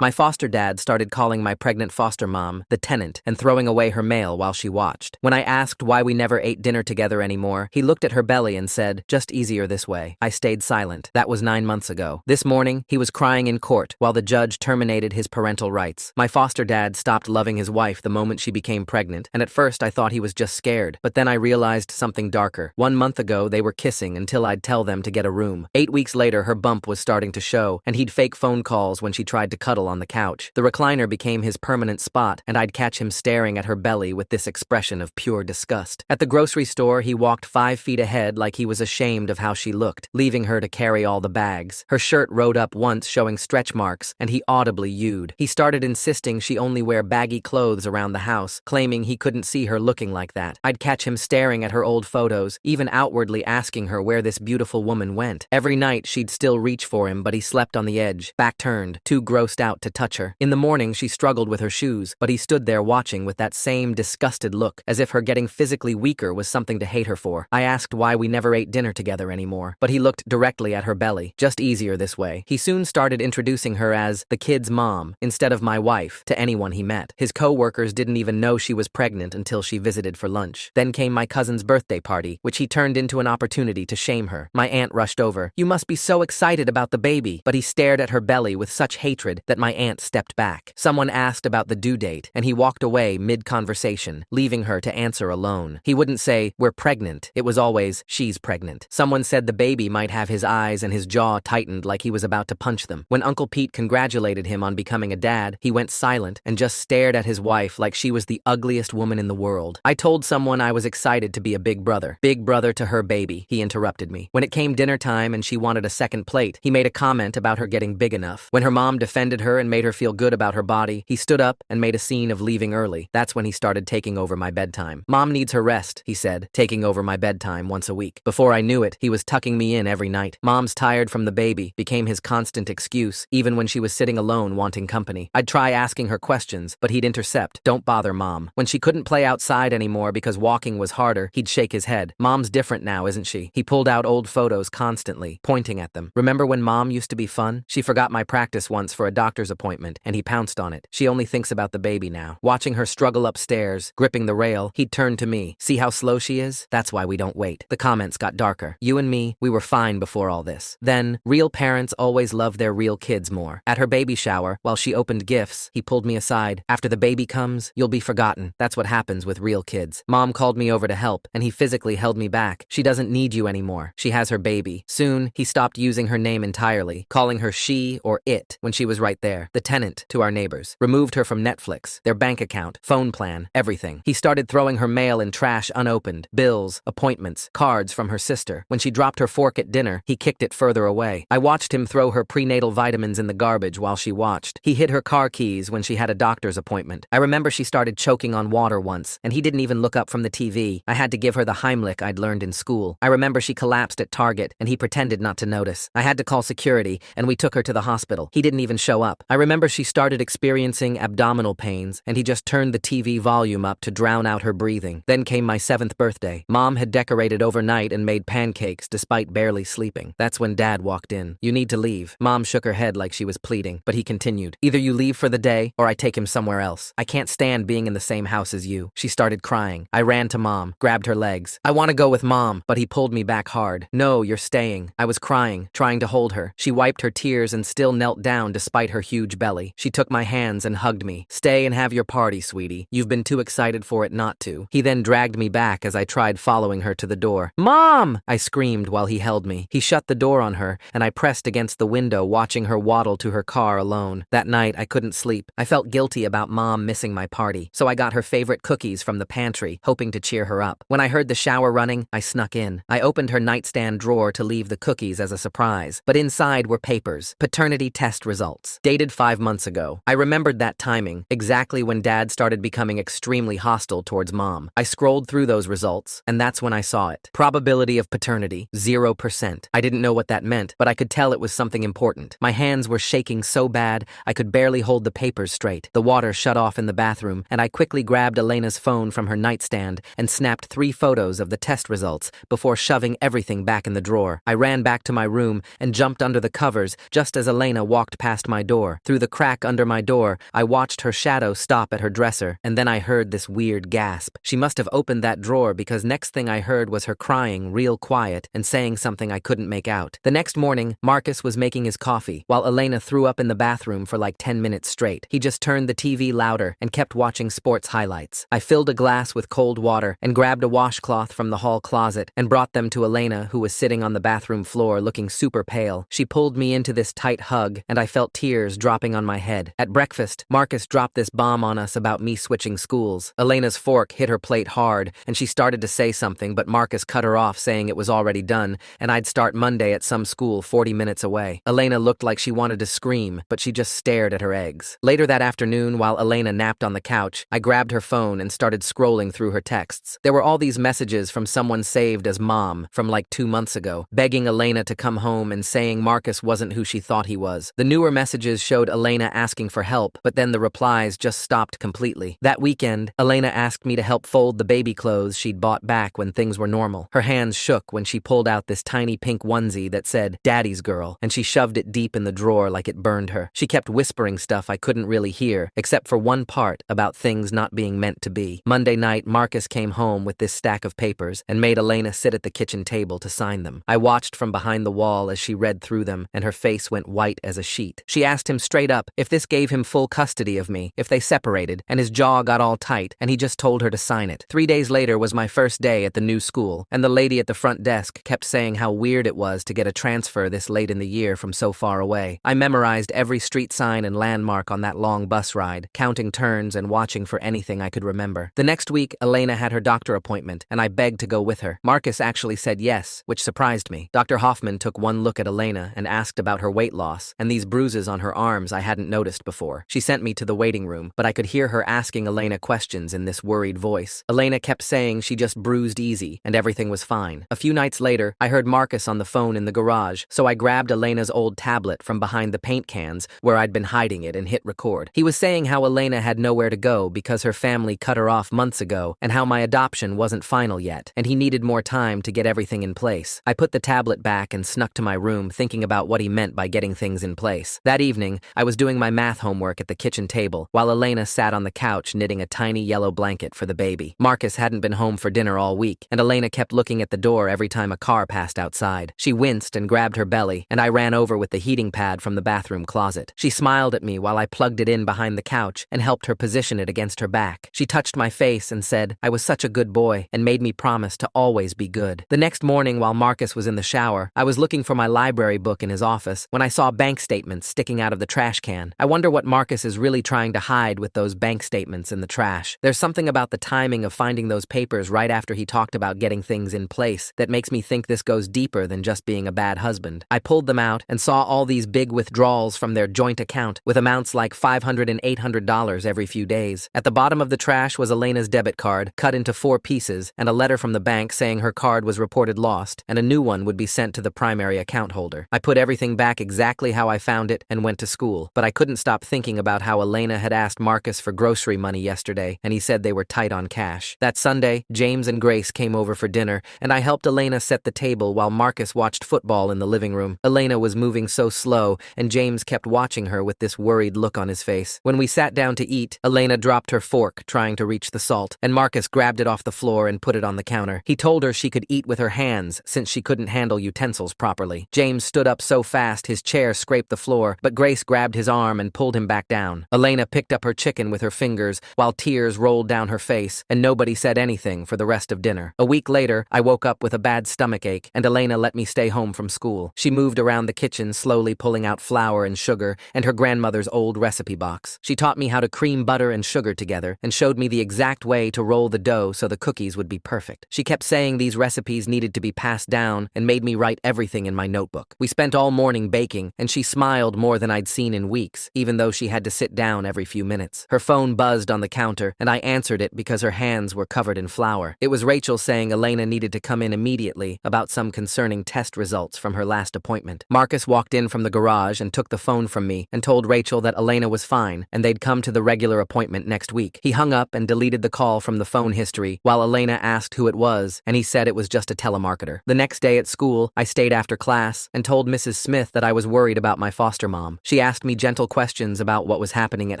My foster dad started calling my pregnant foster mom the tenant and throwing away her mail while she watched. When I asked why we never ate dinner together anymore, he looked at her belly and said, "Just easier this way." I stayed silent. That was 9 months ago. This morning, he was crying in court while the judge terminated his parental rights. My foster dad stopped loving his wife the moment she became pregnant, and at first I thought he was just scared, but then I realized something darker. 1 month ago, they were kissing until I'd tell them to get a room. 8 weeks later, her bump was starting to show, and he'd fake phone calls when she tried to cuddle on the couch. The recliner became his permanent spot, and I'd catch him staring at her belly with this expression of pure disgust. At the grocery store, he walked 5 feet ahead like he was ashamed of how she looked, leaving her to carry all the bags. Her shirt rode up once, showing stretch marks, and he audibly yewed. He started insisting she only wear baggy clothes around the house, claiming he couldn't see her looking like that. I'd catch him staring at her old photos, even outwardly asking her where this beautiful woman went. Every night, she'd still reach for him, but he slept on the edge, back turned, too grossed out to touch her. In the morning, she struggled with her shoes, but he stood there watching with that same disgusted look, as if her getting physically weaker was something to hate her for. I asked why we never ate dinner together anymore, but he looked directly at her belly. Just easier this way. He soon started introducing her as the kid's mom, instead of my wife, to anyone he met. His co-workers didn't even know she was pregnant until she visited for lunch. Then came my cousin's birthday party, which he turned into an opportunity to shame her. My aunt rushed over. "You must be so excited about the baby," but he stared at her belly with such hatred that my aunt stepped back. Someone asked about the due date, and he walked away mid-conversation, leaving her to answer alone. He wouldn't say, "We're pregnant." It was always, "She's pregnant." Someone said the baby might have his eyes and his jaw tightened like he was about to punch them. When Uncle Pete congratulated him on becoming a dad, he went silent and just stared at his wife like she was the ugliest woman in the world. I told someone I was excited to be a big brother. Big brother to her baby, he interrupted me. When it came dinner time and she wanted a second plate, he made a comment about her getting big enough. When her mom defended her and made her feel good about her body, he stood up and made a scene of leaving early. That's when he started taking over my bedtime. "Mom needs her rest," he said, taking over my bedtime once a week. Before I knew it, he was tucking me in every night. "Mom's tired from the baby" became his constant excuse, even when she was sitting alone wanting company. I'd try asking her questions, but he'd intercept. "Don't bother, Mom." When she couldn't play outside anymore because walking was harder, he'd shake his head. "Mom's different now, isn't she?" He pulled out old photos constantly, pointing at them. "Remember when Mom used to be fun? She forgot my practice once for a doctor's appointment, and he pounced on it. She only thinks about the baby now." Watching her struggle upstairs, gripping the rail, he'd turn to me. "See how slow she is? That's why we don't wait." The comments got darker. "You and me, we were fine before all this." Then, real parents always love their real kids more. At her baby shower, while she opened gifts, he pulled me aside. "After the baby comes, you'll be forgotten. That's what happens with real kids." Mom called me over to help, and he physically held me back. "She doesn't need you anymore. She has her baby." Soon, he stopped using her name entirely, calling her she or it when she was right there. The tenant to our neighbors. Removed her from Netflix, their bank account, phone plan, everything. He started throwing her mail in trash unopened, bills, appointments, cards from her sister. When she dropped her fork at dinner, he kicked it further away. I watched him throw her prenatal vitamins in the garbage while she watched. He hid her car keys when she had a doctor's appointment. I remember she started choking on water once, and he didn't even look up from the TV. I had to give her the Heimlich I'd learned in school. I remember she collapsed at Target, and he pretended not to notice. I had to call security, and we took her to the hospital. He didn't even show up. I remember she started experiencing abdominal pains, and he just turned the TV volume up to drown out her breathing. Then came my 7th birthday. Mom had decorated overnight and made pancakes despite barely sleeping. That's when Dad walked in. "You need to leave." Mom shook her head like she was pleading, but he continued. "Either you leave for the day, or I take him somewhere else. I can't stand being in the same house as you." She started crying. I ran to Mom, grabbed her legs. "I want to go with Mom," but he pulled me back hard. "No, you're staying." I was crying, trying to hold her. She wiped her tears and still knelt down despite her huge belly. She took my hands and hugged me. "Stay and have your party, sweetie. You've been too excited for it not to." He then dragged me back as I tried following her to the door. "Mom!" I screamed while he held me. He shut the door on her, and I pressed against the window watching her waddle to her car alone. That night, I couldn't sleep. I felt guilty about Mom missing my party, so I got her favorite cookies from the pantry, hoping to cheer her up. When I heard the shower running, I snuck in. I opened her nightstand drawer to leave the cookies as a surprise, but inside were papers, paternity test results, dated 5 months ago. I remembered that timing, exactly when Dad started becoming extremely hostile towards Mom. I scrolled through those results, and that's when I saw it. Probability of paternity, 0%. I didn't know what that meant, but I could tell it was something important. My hands were shaking so bad, I could barely hold the papers straight. The water shut off in the bathroom, and I quickly grabbed Elena's phone from her nightstand and snapped 3 photos of the test results before shoving everything back in the drawer. I ran back to my room and jumped under the covers just as Elena walked past my door. floor. Through the crack under my door, I watched her shadow stop at her dresser, and then I heard this weird gasp. She must have opened that drawer because next thing I heard was her crying real quiet and saying something I couldn't make out. The next morning, Marcus was making his coffee, while Elena threw up in the bathroom for like 10 minutes straight. He just turned the TV louder and kept watching sports highlights. I filled a glass with cold water and grabbed a washcloth from the hall closet and brought them to Elena, who was sitting on the bathroom floor looking super pale. She pulled me into this tight hug, and I felt tears dropping on my head. At breakfast, Marcus dropped this bomb on us about me switching schools. Elena's fork hit her plate hard, and she started to say something, but Marcus cut her off, saying it was already done, and I'd start Monday at some school 40 minutes away. Elena looked like she wanted to scream, but she just stared at her eggs. Later that afternoon, while Elena napped on the couch, I grabbed her phone and started scrolling through her texts. There were all these messages from someone saved as mom from like 2 months ago, begging Elena to come home and saying Marcus wasn't who she thought he was. The newer messages showed Elena asking for help, but then the replies just stopped completely. That weekend, Elena asked me to help fold the baby clothes she'd bought back when things were normal. Her hands shook when she pulled out this tiny pink onesie that said, "Daddy's girl," and she shoved it deep in the drawer like it burned her. She kept whispering stuff I couldn't really hear, except for one part about things not being meant to be. Monday night, Marcus came home with this stack of papers and made Elena sit at the kitchen table to sign them. I watched from behind the wall as she read through them, and her face went white as a sheet. She asked him straight up if this gave him full custody of me, if they separated, and his jaw got all tight, and he just told her to sign it. 3 days later was my first day at the new school, and the lady at the front desk kept saying how weird it was to get a transfer this late in the year from so far away. I memorized every street sign and landmark on that long bus ride, counting turns and watching for anything I could remember. The next week, Elena had her doctor appointment, and I begged to go with her. Marcus actually said yes, which surprised me. Dr. Hoffman took one look at Elena and asked about her weight loss and these bruises on her arms I hadn't noticed before. She sent me to the waiting room, but I could hear her asking Elena questions in this worried voice. Elena kept saying she just bruised easy and everything was fine. A few nights later, I heard Marcus on the phone in the garage, so I grabbed Elena's old tablet from behind the paint cans where I'd been hiding it and hit record. He was saying how Elena had nowhere to go because her family cut her off months ago and how my adoption wasn't final yet, and he needed more time to get everything in place. I put the tablet back and snuck to my room thinking about what he meant by getting things in place. That evening, I was doing my math homework at the kitchen table while Elena sat on the couch knitting a tiny yellow blanket for the baby. Marcus hadn't been home for dinner all week, and Elena kept looking at the door every time a car passed outside. She winced and grabbed her belly, and I ran over with the heating pad from the bathroom closet. She smiled at me while I plugged it in behind the couch and helped her position it against her back. She touched my face and said I was such a good boy and made me promise to always be good. The next morning, while Marcus was in the shower, I was looking for my library book in his office when I saw bank statements sticking out of the trash can. I wonder what Marcus is really trying to hide with those bank statements in the trash. There's something about the timing of finding those papers right after he talked about getting things in place that makes me think this goes deeper than just being a bad husband. I pulled them out and saw all these big withdrawals from their joint account with amounts like $500 and $800 every few days. At the bottom of the trash was Elena's debit card, cut into 4 pieces, and a letter from the bank saying her card was reported lost and a new one would be sent to the primary account holder. I put everything back exactly how I found it and went to school, but I couldn't stop thinking about how Elena had asked Marcus for grocery money yesterday, and he said they were tight on cash. That Sunday, James and Grace came over for dinner, and I helped Elena set the table while Marcus watched football in the living room. Elena was moving so slow, and James kept watching her with this worried look on his face. When we sat down to eat, Elena dropped her fork, trying to reach the salt, and Marcus grabbed it off the floor and put it on the counter. He told her she could eat with her hands since she couldn't handle utensils properly. James stood up so fast his chair scraped the floor, but Grace grabbed his arm and pulled him back down. Elena picked up her chicken with her fingers while tears rolled down her face, and nobody said anything for the rest of dinner. A week later, I woke up with a bad stomachache, and Elena let me stay home from school. She moved around the kitchen, slowly pulling out flour and sugar and her grandmother's old recipe box. She taught me how to cream butter and sugar together and showed me the exact way to roll the dough so the cookies would be perfect. She kept saying these recipes needed to be passed down and made me write everything in my notebook. We spent all morning baking, and she smiled more than I'd seen in weeks, even though she had to sit down every few minutes. Her phone buzzed on the counter, and I answered it because her hands were covered in flour. It was Rachel saying Elena needed to come in immediately about some concerning test results from her last appointment. Marcus walked in from the garage and took the phone from me and told Rachel that Elena was fine and they'd come to the regular appointment next week. He hung up and deleted the call from the phone history while Elena asked who it was, and he said it was just a telemarketer. The next day at school, I stayed after class and told Mrs. Smith that I was worried about my foster mom. She asked me gentle questions about what was happening at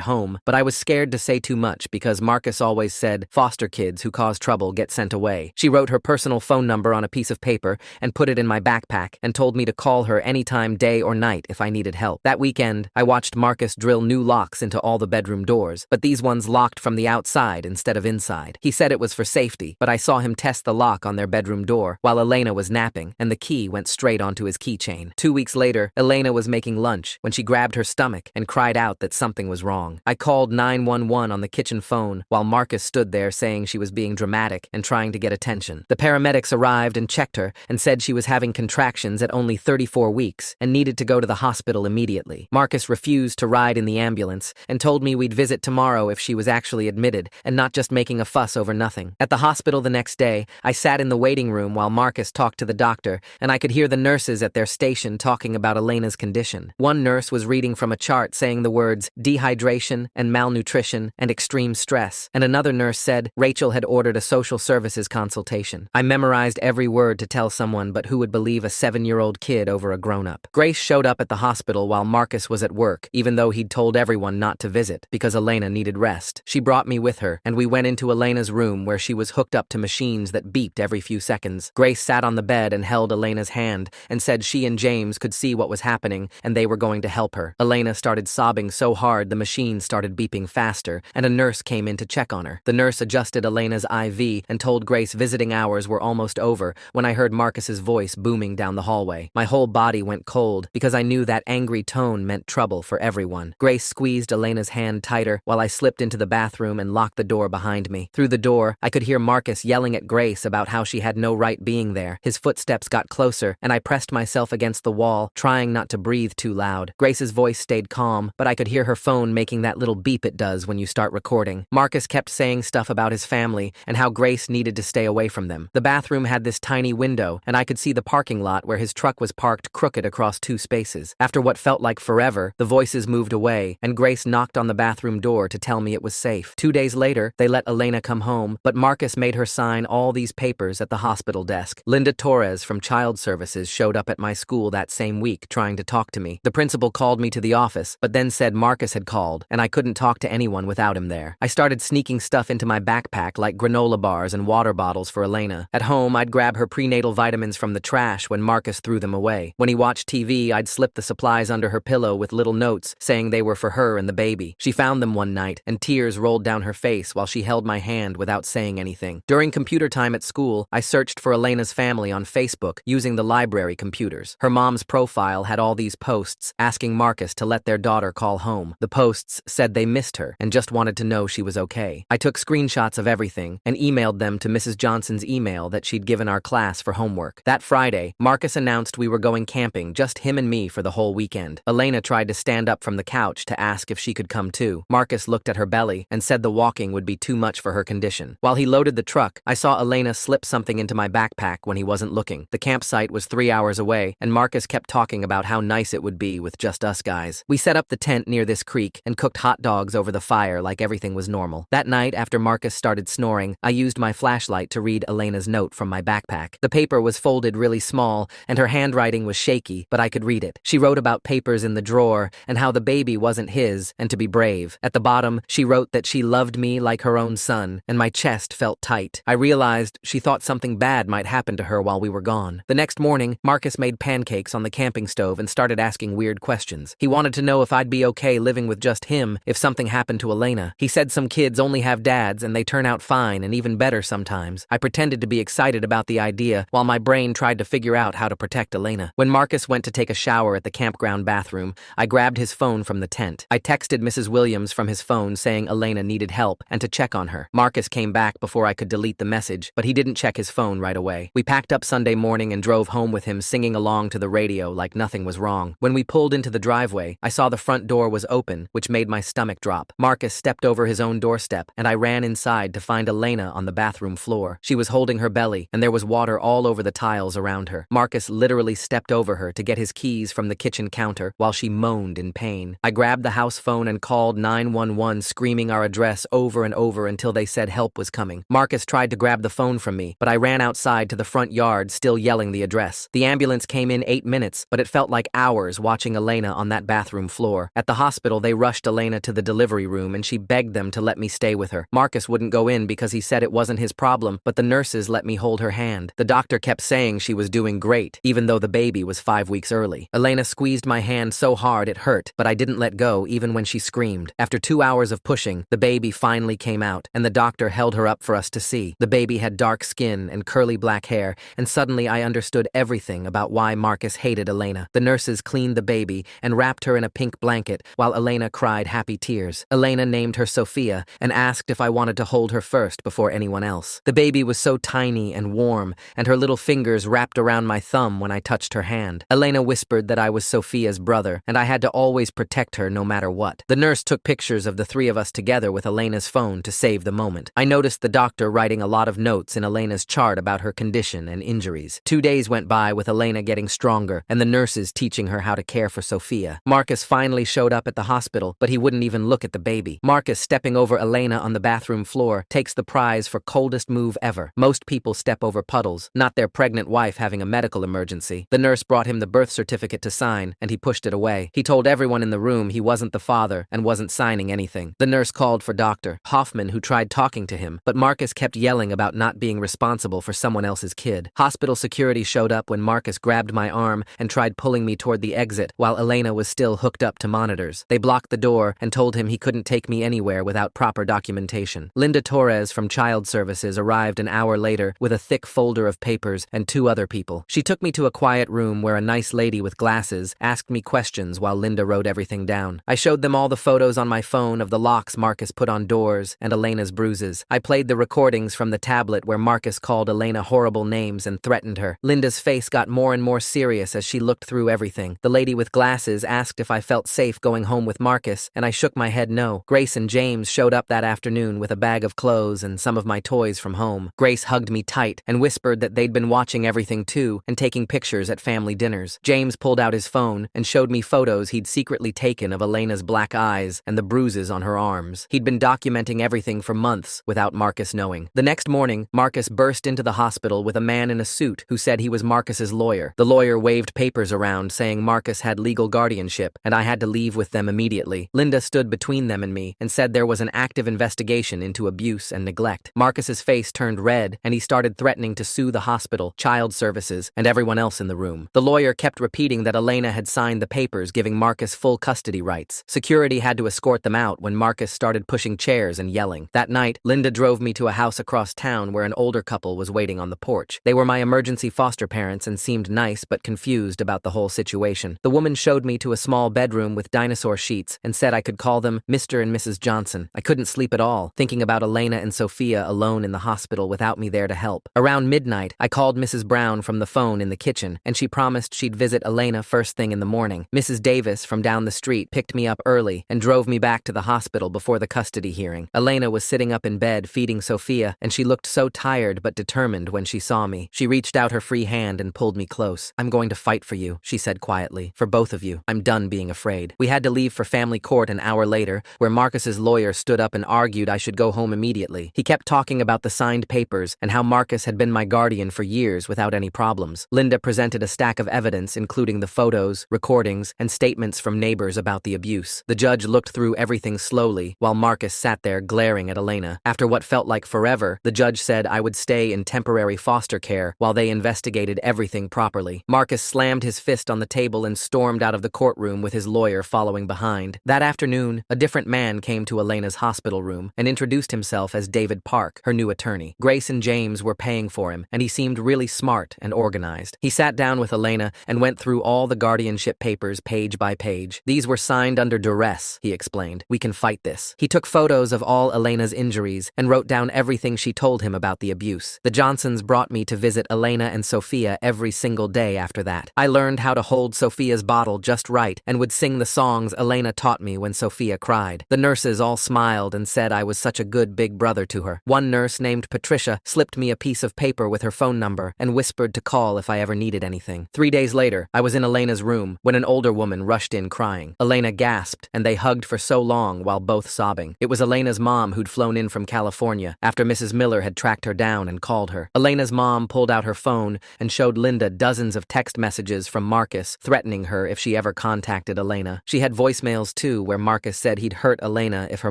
home, but I was scared to say too much because Marcus always said foster kids who cause trouble get sent away. She wrote her personal phone number on a piece of paper and put it in my backpack and told me to call her anytime, day or night, if I needed help. That weekend, I watched Marcus drill new locks into all the bedroom doors, but these ones locked from the outside instead of inside. He said it was for safety, but I saw him test the lock on their bedroom door while Elena was napping, and the key went straight onto his keychain. 2 weeks later, Elena was making lunch when she grabbed her stomach and cried out that something was wrong. I called 911 on the kitchen phone while Marcus stood there saying she was being dramatic and trying to get attention. The paramedics arrived and checked her and said she was having contractions at only 34 weeks and needed to go to the hospital immediately. Marcus refused to ride in the ambulance and told me we'd visit tomorrow if she was actually admitted and not just making a fuss over nothing. At the hospital the next day, I sat in the waiting room while Marcus talked to the doctor, and I could hear the nurses at their station talking about Elena's condition. One nurse was reading from a chart saying the words dehydration and malnutrition and extreme stress, and another nurse said Rachel had ordered a social services consultation. I memorized every word to tell someone, but who would believe a 7-year-old kid over a grown-up? Grace showed up at the hospital while Marcus was at work, even though he'd told everyone not to visit because Elena needed rest. She brought me with her, and we went into Elena's room where she was hooked up to machines that beeped every few seconds. Grace sat on the bed and held Elena's hand and said she and James could see what was happening and they were going to help her. Elena started sobbing so hard the machine started beeping faster, and a nurse came in to check on her. The nurse adjusted Elena's IV and told Grace visiting hours were almost over when I heard Marcus's voice booming down the hallway. My whole body went cold because I knew that angry tone meant trouble for everyone. Grace squeezed Elena's hand tighter while I slipped into the bathroom and locked the door behind me. Through the door, I could hear Marcus yelling at Grace about how she had no right being there. His footsteps got closer, and I pressed myself against the wall, trying not to breathe too loud. Grace's voice stayed calm, but I could hear her phone making that little beep it does when you start recording. Marcus kept saying stuff about his family and how Grace needed to stay away from them. The bathroom had this tiny window, and I could see the parking lot where his truck was parked crooked across 2 spaces. After what felt like forever, the voices moved away, and Grace knocked on the bathroom door to tell me it was safe. 2 days later, they let Elena come home, but Marcus made her sign all these papers at the hospital desk. Linda Torres from Child Services showed up at my school that same week trying to talk to me. The principal called me to the office, but then said Marcus had called, and I couldn't talk to anyone without him there. I started sneaking stuff into my backpack like granola bars and water bottles for Elena. At home, I'd grab her prenatal vitamins from the trash when Marcus threw them away. When he watched TV, I'd slip the supplies under her pillow with little notes saying they were for her and the baby. She found them one night, and tears rolled down her face while she held my hand without saying anything. During computer time at school, I searched for Elena's family on Facebook using the library computers. Her mom's profile had all these posts asking Marcus to let their daughter call home. The posts said they missed her and just wanted to know she was okay. I took screenshots of everything and emailed them to Mrs. Johnson's email that she'd given our class for homework. That Friday, Marcus announced we were going camping, just him and me for the whole weekend. Elena tried to stand up from the couch to ask if she could come too. Marcus looked at her belly and said the walking would be too much for her condition. While he loaded the truck, I saw Elena slip something into my backpack when he wasn't looking. The campsite was 3 hours away, and Marcus kept talking about how nice it would be with just us guys. We set up the tent near this creek and cooked hot dogs over the fire like everything was normal. That night, after Marcus started snoring, I used my flashlight to read Elena's note from my backpack. The paper was folded really small, and her handwriting was shaky, but I could read it. She wrote about papers in the drawer and how the baby wasn't his and to be brave. At the bottom, she wrote that she loved me like her own son, and my chest felt tight. I realized she thought something bad might happen to her while we were gone. The next morning, Marcus made pancakes on the camping stove and started asking weird questions. He wanted to know if I'd be okay living with just him if something happened to Elena. He said some kids only have dads and they turn out fine and even better sometimes. I pretended to be excited about the idea while my brain tried to figure out how to protect Elena. When Marcus went to take a shower at the campground bathroom, I grabbed his phone from the tent. I texted Mrs. Williams from his phone saying Elena needed help and to check on her. Marcus came back before I could delete the message, but he didn't check his phone right away. We packed up Sunday morning and drove home with him singing along to the radio like nothing was wrong. When we pulled into the driveway, I saw the front door was open, which made my stomach drop. Marcus stepped over his own doorstep, and I ran inside to find Elena on the bathroom floor. She was holding her belly, and there was water all over the tiles around her. Marcus literally stepped over her to get his keys from the kitchen counter while she moaned in pain. I grabbed the house phone and called 911, screaming our address over and over until they said help was coming. Marcus tried to grab the phone from me, but I ran outside to the front yard, still yelling the address. The ambulance came in 8 minutes, but it felt like hours watching Elena on that bathroom floor. At the hospital, they rushed Elena to the delivery room and she begged them to let me stay with her. Marcus wouldn't go in because he said it wasn't his problem, but the nurses let me hold her hand. The doctor kept saying she was doing great, even though the baby was 5 weeks early. Elena squeezed my hand so hard it hurt, but I didn't let go even when she screamed. After 2 hours of pushing, the baby finally came out, and the doctor held her up for us to see. The baby had dark skin and curly black hair, and suddenly I understood everything about why Marcus hated Elena. The nurses cleaned the baby and wrapped her in a pink blanket while Elena cried happy tears. Elena named her Sophia and asked if I wanted to hold her first before anyone else. The baby was so tiny and warm, and her little fingers wrapped around my thumb when I touched her hand. Elena whispered that I was Sophia's brother, and I had to always protect her no matter what. The nurse took pictures of the three of us together with Elena's phone to save the moment. I noticed the doctor writing a lot of notes in Elena's chart about her condition and injuries. 2 days went by with Elena getting stronger and the nurses teaching her how to care for Sophia. Marcus finally showed up at the hospital, but he wouldn't even look at the baby. Marcus, stepping over Elena on the bathroom floor, takes the prize for coldest move ever. Most people step over puddles, not their pregnant wife having a medical emergency. The nurse brought him the birth certificate to sign, and he pushed it away. He told everyone in the room he wasn't the father and wasn't signing anything. The nurse called for Dr. Hoffman, who tried talking to him, but Marcus kept yelling about not being responsible for someone else's kid. Hospital security showed up when Marcus grabbed my arm and tried pulling me toward the exit while Elena was still hooked up to monitors. They blocked the door and told him he couldn't take me anywhere without proper documentation. Linda Torres from Child Services arrived an hour later with a thick folder of papers and 2 other people. She took me to a quiet room where a nice lady with glasses asked me questions while Linda wrote everything down. I showed them all the photos on my phone of the locks Marcus put on doors and Elena's bruises. I played the recordings from the tablet where Marcus called Elena horrible names and threatened her. Linda's face got more and more serious as she looked through everything. The lady with glasses asked if I felt safe going home with Marcus, and I shook my head no. Grace and James showed up that afternoon with a bag of clothes and some of my toys from home. Grace hugged me tight and whispered that they'd been watching everything too and taking pictures at family dinners. James pulled out his phone and showed me photos he'd secretly taken of Elena's black eyes and the bruises on her arms. He'd been documenting everything for months without Marcus knowing. The next morning, Marcus burst into the hospital with a man in a suit who said he was Marcus's lawyer. The lawyer waved papers around saying Marcus had legal guardianship and I had to leave with them immediately. Linda stood between them and me and said there was an active investigation into abuse and neglect. Marcus's face turned red and he started threatening to sue the hospital, Child Services, and everyone else in the room. The lawyer kept repeating that Elena had signed the papers giving Marcus full custody rights. Security had to escort them out when Marcus started pushing chairs and yelling. That night, Linda drove me to a house across town where an older couple was waiting on the porch. They were my emergency foster parents and seemed nice but confused about the whole situation. The woman showed me to a small bedroom with dinosaur sheets and said I could call them Mr. and Mrs. Johnson. I couldn't sleep at all, thinking about Elena and Sophia alone in the hospital without me there to help. Around midnight, I called Mrs. Brown from the phone in the kitchen, and she promised she'd visit Elena first thing in the morning. Mrs. Davis from down the street picked me up early and drove me back to the hospital before the custody hearing. Elena was sitting up in bed feeding Sophia, and she looked so tired but determined when she saw me. She reached out her free hand and pulled me close. "I'm going to fight for you," she said quietly. "For both of you. I'm done being afraid." We had to leave for family court an hour later, where Marcus's lawyer stood up and argued I should go home immediately. He kept talking about the signed papers and how Marcus had been my guardian for years without any problems. Linda presented a stack of evidence, including the photos, recordings, and statements from neighbors about the abuse. The judge looked through everything slowly, while Marcus sat there glaring at Elena. After what felt like forever, the judge said I would stay in temporary foster care while they investigated everything properly. Marcus slammed his fist on the table and stormed out of the courtroom with his lawyer following behind. That afternoon, a different man came to Elena's hospital room and introduced himself as David Park, her new attorney. Grace and James were paying for him, and he seemed really smart and organized. He sat down with Elena and went through all the guardianship papers page by page. "These were signed under duress," he explained. "We can fight this." He took photos of all Elena's injuries and wrote down everything she told him about the abuse. The Johnsons brought me to visit Elena and Sophia every single day after that. I learned how to hold Sophia's bottle just right and would sing the songs Elena taught me when Sophia cried. The nurses all smiled and said I was such a good big brother to her. One nurse named Patricia slipped me a piece of paper with her phone number and whispered to call if I ever needed anything. 3 days later, I was in Elena's room when an older woman rushed in crying. Elena gasped, and they hugged for so long while both sobbing. It was Elena's mom who'd flown in from California after Mrs. Miller had tracked her down and called her. Elena's mom pulled out her phone and showed Linda dozens of text messages from Marcus threatening her if she ever never contacted Elena. She had voicemails too, where Marcus said he'd hurt Elena if her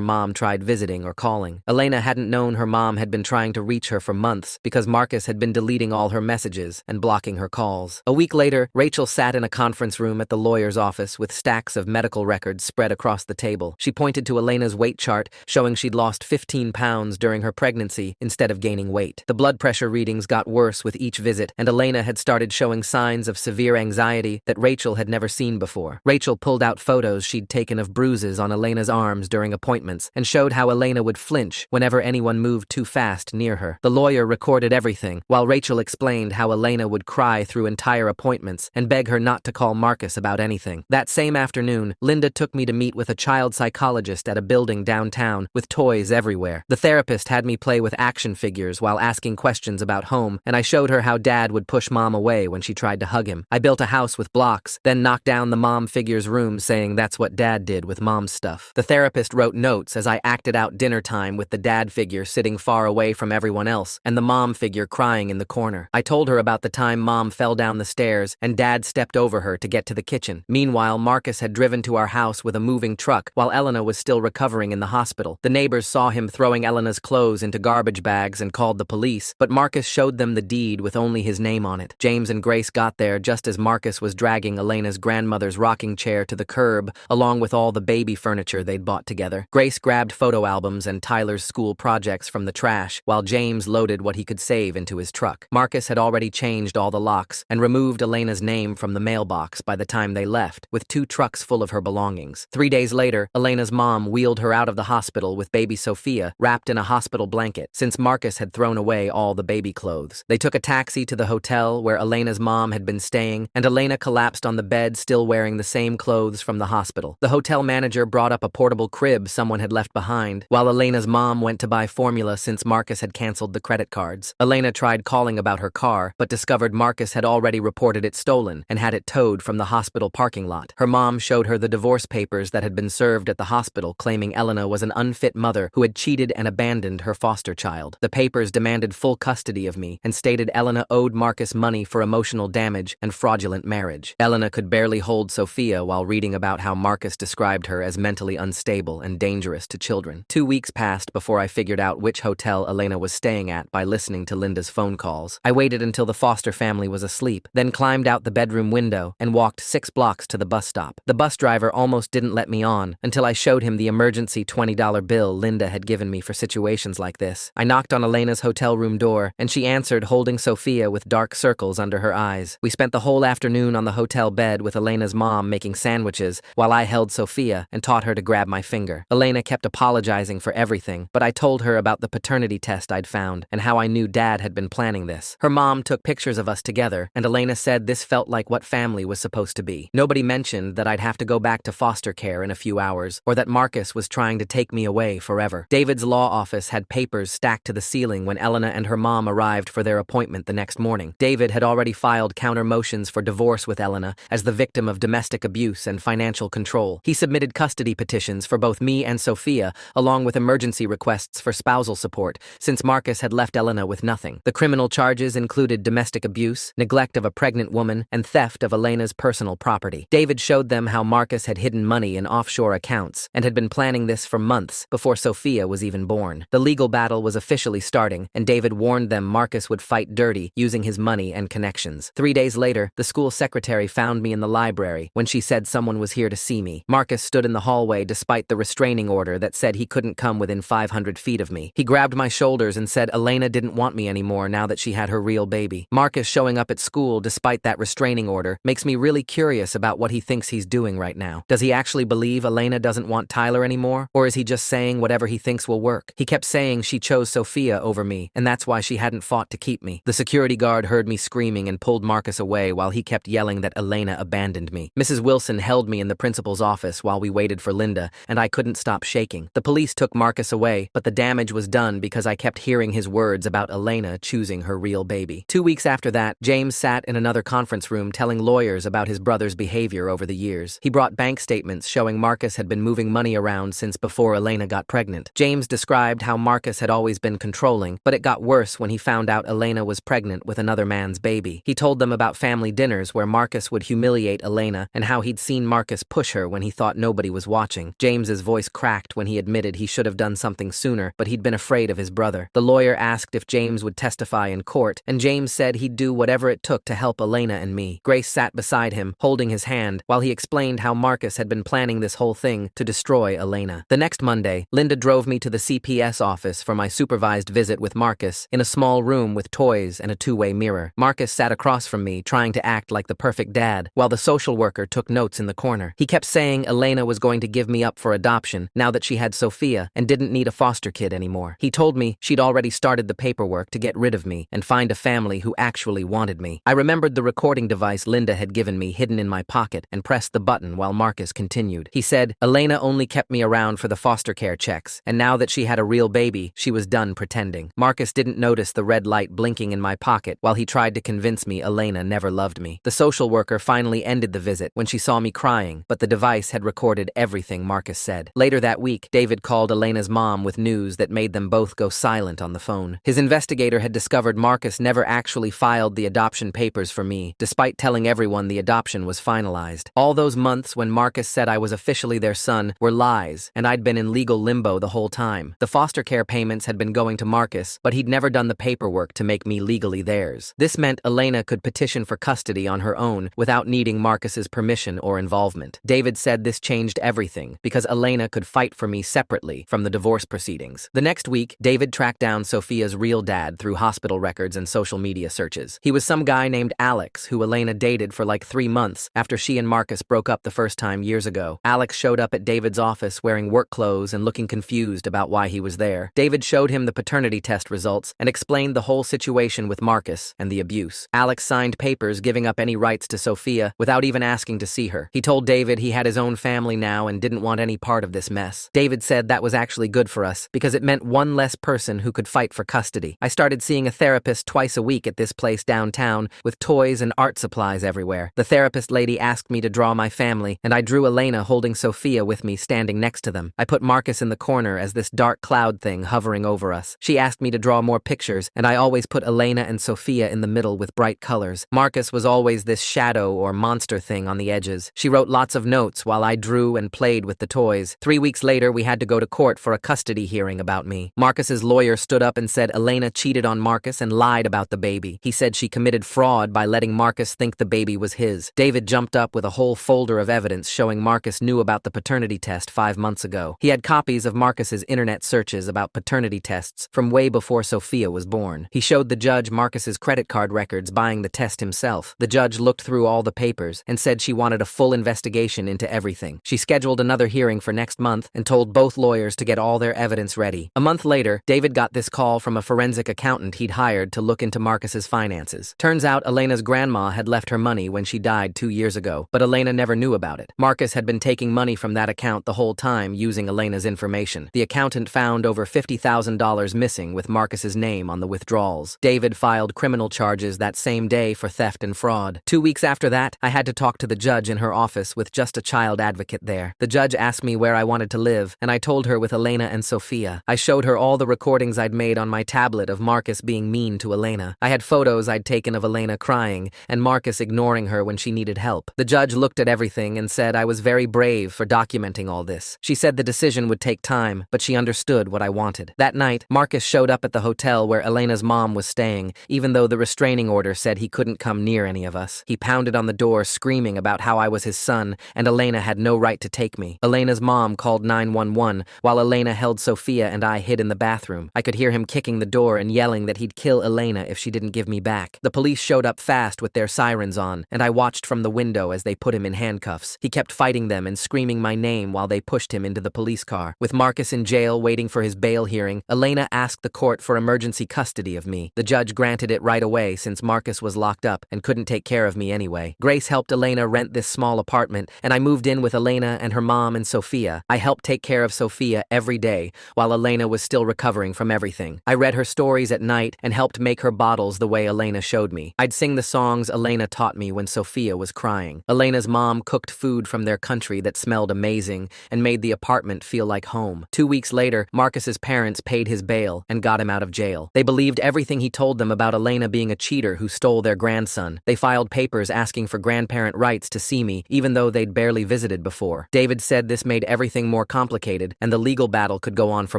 mom tried visiting or calling. Elena hadn't known her mom had been trying to reach her for months because Marcus had been deleting all her messages and blocking her calls. A week later, Rachel sat in a conference room at the lawyer's office with stacks of medical records spread across the table. She pointed to Elena's weight chart, showing she'd lost 15 pounds during her pregnancy instead of gaining weight. The blood pressure readings got worse with each visit, and Elena had started showing signs of severe anxiety that Rachel had never seen before. Rachel pulled out photos she'd taken of bruises on Elena's arms during appointments and showed how Elena would flinch whenever anyone moved too fast near her. The lawyer recorded everything, while Rachel explained how Elena would cry through entire appointments and beg her not to call Marcus about anything. That same afternoon, Linda took me to meet with a child psychologist at a building downtown with toys everywhere. The therapist had me play with action figures while asking questions about home, and I showed her how Dad would push Mom away when she tried to hug him. I built a house with blocks, then knocked down the Mom figure's room, saying that's what Dad did with Mom's stuff. The therapist wrote notes as I acted out dinner time with the Dad figure sitting far away from everyone else and the Mom figure crying in the corner. I told her about the time Mom fell down the stairs and Dad stepped over her to get to the kitchen. Meanwhile, Marcus had driven to our house with a moving truck while Elena was still recovering in the hospital. The neighbors saw him throwing Elena's clothes into garbage bags and called the police, but Marcus showed them the deed with only his name on it. James and Grace got there just as Marcus was dragging Elena's grandmother's rocking chair to the curb, along with all the baby furniture they'd bought together. Grace grabbed photo albums and Tyler's school projects from the trash, while James loaded what he could save into his truck. Marcus had already changed all the locks and removed Elena's name from the mailbox by the time they left, with 2 trucks full of her belongings. 3 days later, Elena's mom wheeled her out of the hospital with baby Sophia wrapped in a hospital blanket, since Marcus had thrown away all the baby clothes. They took a taxi to the hotel where Elena's mom had been staying, and Elena collapsed on the bed still wearing the same clothes from the hospital. The hotel manager brought up a portable crib someone had left behind, while Elena's mom went to buy formula since Marcus had canceled the credit cards. Elena tried calling about her car, but discovered Marcus had already reported it stolen and had it towed from the hospital parking lot. Her mom showed her the divorce papers that had been served at the hospital, claiming Elena was an unfit mother who had cheated and abandoned her foster child. The papers demanded full custody of me and stated Elena owed Marcus money for emotional damage and fraudulent marriage. Elena could barely hold Sophia while reading about how Marcus described her as mentally unstable and dangerous to children. 2 weeks passed before I figured out which hotel Elena was staying at by listening to Linda's phone calls. I waited until the foster family was asleep, then climbed out the bedroom window and walked 6 blocks to the bus stop. The bus driver almost didn't let me on until I showed him the emergency $20 bill Linda had given me for situations like this. I knocked on Elena's hotel room door, and she answered holding Sophia with dark circles under her eyes. We spent the whole afternoon on the hotel bed with Elena's mom making sandwiches while I held Sophia and taught her to grab my finger. Elena kept apologizing for everything, but I told her about the paternity test I'd found and how I knew Dad had been planning this. Her mom took pictures of us together, and Elena said this felt like what family was supposed to be. Nobody mentioned that I'd have to go back to foster care in a few hours, or that Marcus was trying to take me away forever. David's law office had papers stacked to the ceiling when Elena and her mom arrived for their appointment the next morning. David had already filed counter motions for divorce with Elena as the victim of domestic abuse and financial control. He submitted custody petitions for both me and Sophia, along with emergency requests for spousal support, since Marcus had left Elena with nothing. The criminal charges included domestic abuse, neglect of a pregnant woman, and theft of Elena's personal property. David showed them how Marcus had hidden money in offshore accounts and had been planning this for months before Sophia was even born. The legal battle was officially starting, and David warned them Marcus would fight dirty using his money and connections. 3 days later, the school secretary found me in the library when she said someone was here to see me. Marcus stood in the hallway despite the restraining order that said he couldn't come within 500 feet of me. He grabbed my shoulders and said Elena didn't want me anymore now that she had her real baby. Marcus showing up at school despite that restraining order makes me really curious about what he thinks he's doing right now. Does he actually believe Elena doesn't want Tyler anymore? Or is he just saying whatever he thinks will work? He kept saying she chose Sophia over me, and that's why she hadn't fought to keep me. The security guard heard me screaming and pulled Marcus away while he kept yelling that Elena abandoned me. Mrs. Wilson held me in the principal's office while we waited for Linda, and I couldn't stop shaking. The police took Marcus away, but the damage was done because I kept hearing his words about Elena choosing her real baby. 2 weeks after that, James sat in another conference room telling lawyers about his brother's behavior over the years. He brought bank statements showing Marcus had been moving money around since before Elena got pregnant. James described how Marcus had always been controlling, but it got worse when he found out Elena was pregnant with another man's baby. He told them about family dinners where Marcus would humiliate Elena Elena and how he'd seen Marcus push her when he thought nobody was watching. James's voice cracked when he admitted he should have done something sooner, but he'd been afraid of his brother. The lawyer asked if James would testify in court, and James said he'd do whatever it took to help Elena and me. Grace sat beside him, holding his hand, while he explained how Marcus had been planning this whole thing to destroy Elena. The next Monday, Linda drove me to the CPS office for my supervised visit with Marcus in a small room with toys and a two-way mirror. Marcus sat across from me, trying to act like the perfect dad, while the social worker took notes in the corner. He kept saying Elena was going to give me up for adoption now that she had Sophia and didn't need a foster kid anymore. He told me she'd already started the paperwork to get rid of me and find a family who actually wanted me. I remembered the recording device Linda had given me hidden in my pocket and pressed the button while Marcus continued. He said, Elena only kept me around for the foster care checks, and now that she had a real baby, she was done pretending. Marcus didn't notice the red light blinking in my pocket while he tried to convince me Elena never loved me. The social worker finally ended the visit when she saw me crying, but the device had recorded everything Marcus said. Later that week, David called Elena's mom with news that made them both go silent on the phone. His investigator had discovered Marcus never actually filed the adoption papers for me, despite telling everyone the adoption was finalized. All those months when Marcus said I was officially their son were lies, and I'd been in legal limbo the whole time. The foster care payments had been going to Marcus, but he'd never done the paperwork to make me legally theirs. This meant Elena could petition for custody on her own without needing Marcus's permission or involvement. David said this changed everything because Elena could fight for me separately from the divorce proceedings. The next week, David tracked down Sophia's real dad through hospital records and social media searches. He was some guy named Alex who Elena dated for like 3 months after she and Marcus broke up the first time years ago. Alex showed up at David's office wearing work clothes and looking confused about why he was there. David showed him the paternity test results and explained the whole situation with Marcus and the abuse. Alex signed papers giving up any rights to Sophia without even asking to see her. He told David he had his own family now and didn't want any part of this mess. David said that was actually good for us because it meant one less person who could fight for custody. I started seeing a therapist twice a week at this place downtown with toys and art supplies everywhere. The therapist lady asked me to draw my family, and I drew Elena holding Sophia with me standing next to them. I put Marcus in the corner as this dark cloud thing hovering over us. She asked me to draw more pictures, and I always put Elena and Sophia in the middle with bright colors. Marcus was always this shadow or monster thing on the edges. She wrote lots of notes while I drew and played with the toys. 3 weeks later, we had to go to court for a custody hearing about me. Marcus's lawyer stood up and said Elena cheated on Marcus and lied about the baby. He said she committed fraud by letting Marcus think the baby was his. David jumped up with a whole folder of evidence showing Marcus knew about the paternity test 5 months ago. He had copies of Marcus's internet searches about paternity tests from way before Sophia was born. He showed the judge Marcus's credit card records buying the test himself. The judge looked through all the papers and said she wanted a full investigation into everything. She scheduled another hearing for next month and told both lawyers to get all their evidence ready. A month later, David got this call from a forensic accountant he'd hired to look into Marcus's finances. Turns out Elena's grandma had left her money when she died 2 years ago, but Elena never knew about it. Marcus had been taking money from that account the whole time using Elena's information. The accountant found over $50,000 missing with Marcus's name on the withdrawals. David filed criminal charges that same day for theft and fraud. 2 weeks after that, I had to talk to the judge in her office with just a child advocate there. The judge asked me where I wanted to live, and I told her with Elena and Sophia. I showed her all the recordings I'd made on my tablet of Marcus being mean to Elena. I had photos I'd taken of Elena crying and Marcus ignoring her when she needed help. The judge looked at everything and said I was very brave for documenting all this. She said the decision would take time, but she understood what I wanted. That night, Marcus showed up at the hotel where Elena's mom was staying, even though the restraining order said he couldn't come near any of us. He pounded on the door screaming about how I was his son and Elena had no right to take me. Elena's mom called 911 while Elena held Sophia and I hid in the bathroom. I could hear him kicking the door and yelling that he'd kill Elena if she didn't give me back. The police showed up fast with their sirens on, and I watched from the window as they put him in handcuffs. He kept fighting them and screaming my name while they pushed him into the police car. With Marcus in jail waiting for his bail hearing, Elena asked the court for emergency custody of me. The judge granted it right away since Marcus was locked up and couldn't take care of me anyway. Grace helped Elena rent this small apartment, and I moved in with Elena and her mom and Sophia. I helped take care of Sophia every day while Elena was still recovering from everything. I read her stories at night and helped make her bottles the way Elena showed me. I'd sing the songs Elena taught me when Sophia was crying. Elena's mom cooked food from their country that smelled amazing and made the apartment feel like home. 2 weeks later, Marcus's parents paid his bail and got him out of jail. They believed everything he told them about Elena being a cheater who stole their grandson. They filed papers asking for grandparent rights to see me, even though they'd barely visited before. David said this made everything more complicated, and the legal battle could go on for